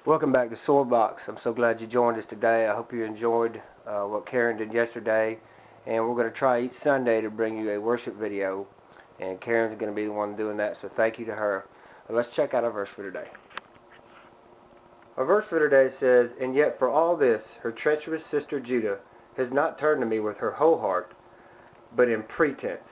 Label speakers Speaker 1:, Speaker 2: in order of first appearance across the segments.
Speaker 1: Welcome back to Swordbox. I'm so glad you joined us today. I hope you enjoyed what Karen did yesterday. And we're going to try each Sunday to bring you a worship video. And Karen's going to be the one doing that, so thank you to her. Let's check out our verse for today. Our verse for today says, "And yet for all this, her treacherous sister Judah has not turned to me with her whole heart, but in pretense,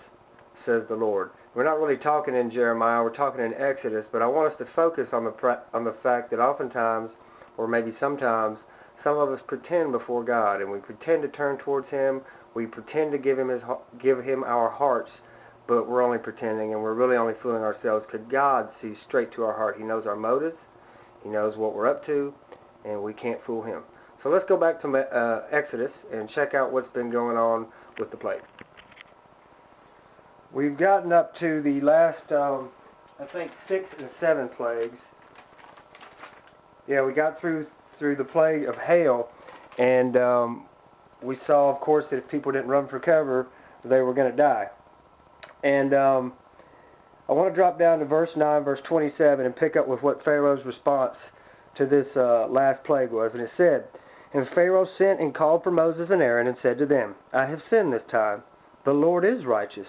Speaker 1: says the Lord." We're not really talking in Jeremiah, we're talking in Exodus, but I want us to focus on the fact that oftentimes, or maybe sometimes, some of us pretend before God, and we pretend to turn towards Him, we pretend to give Him our hearts, but we're only pretending, and we're really only fooling ourselves, because God sees straight to our heart. He knows our motives, He knows what we're up to, and we can't fool Him. So let's go back to Exodus and check out what's been going on with the plague. We've gotten up to the last, I think, 6 and 7 plagues. Yeah, we got through the plague of hail, and we saw, of course, that if people didn't run for cover, they were going to die. And I want to drop down to verse 9, verse 27, and pick up with what Pharaoh's response to this last plague was. And it said, "And Pharaoh sent and called for Moses and Aaron, and said to them, I have sinned this time. The Lord is righteous,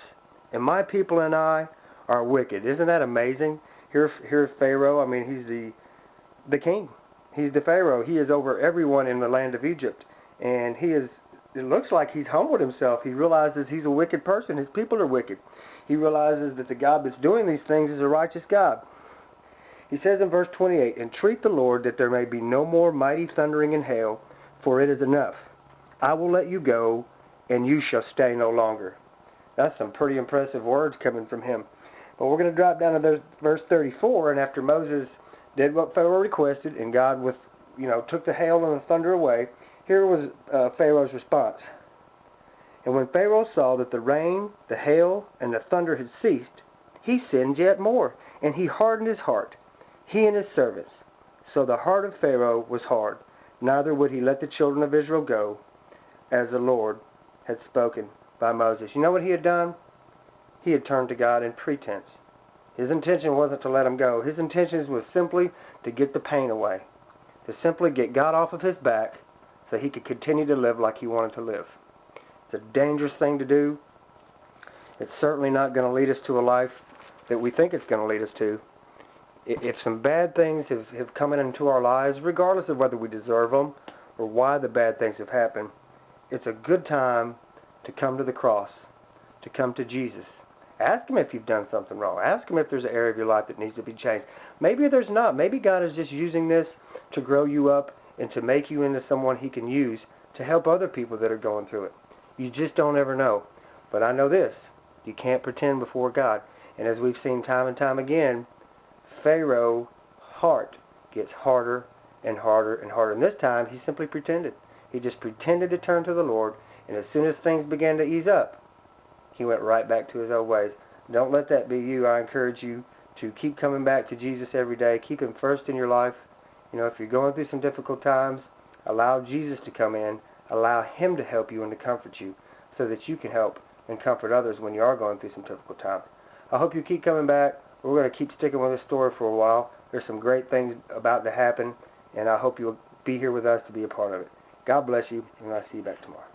Speaker 1: and my people and I are wicked." Isn't that amazing? Here Pharaoh, I mean, he's the king. He's the Pharaoh. He is over everyone in the land of Egypt. And it looks like he's humbled himself. He realizes he's a wicked person. His people are wicked. He realizes that the God that's doing these things is a righteous God. He says in verse 28, "Entreat the Lord that there may be no more mighty thundering and hail, for it is enough. I will let you go, and you shall stay no longer." That's some pretty impressive words coming from him. But we're going to drop down to verse 34, and after Moses did what Pharaoh requested, and God took the hail and the thunder away, here was Pharaoh's response. "And when Pharaoh saw that the rain, the hail, and the thunder had ceased, he sinned yet more, and he hardened his heart, he and his servants. So the heart of Pharaoh was hard, neither would he let the children of Israel go, as the Lord had spoken by Moses." You know what he had done? He had turned to God in pretense. His intention wasn't to let them go. His intention was simply to get the pain away, to simply get God off of his back so he could continue to live like he wanted to live. It's a dangerous thing to do. It's certainly not going to lead us to a life that we think it's going to lead us to. If some bad things have come into our lives, regardless of whether we deserve them or why the bad things have happened, it's a good time to come to the cross, to come to Jesus. Ask Him if you've done something wrong. Ask Him if there's an area of your life that needs to be changed. Maybe there's not. Maybe God is just using this to grow you up and to make you into someone He can use to help other people that are going through it. You just don't ever know. But I know this. You can't pretend before God. And as we've seen time and time again, Pharaoh's heart gets harder and harder and harder. And this time, he simply pretended. He just pretended to turn to the Lord. And as soon as things began to ease up, he went right back to his old ways. Don't let that be you. I encourage you to keep coming back to Jesus every day. Keep Him first in your life. If you're going through some difficult times, allow Jesus to come in. Allow Him to help you and to comfort you so that you can help and comfort others when you are going through some difficult times. I hope you keep coming back. We're going to keep sticking with this story for a while. There's some great things about to happen, and I hope you'll be here with us to be a part of it. God bless you, and I'll see you back tomorrow.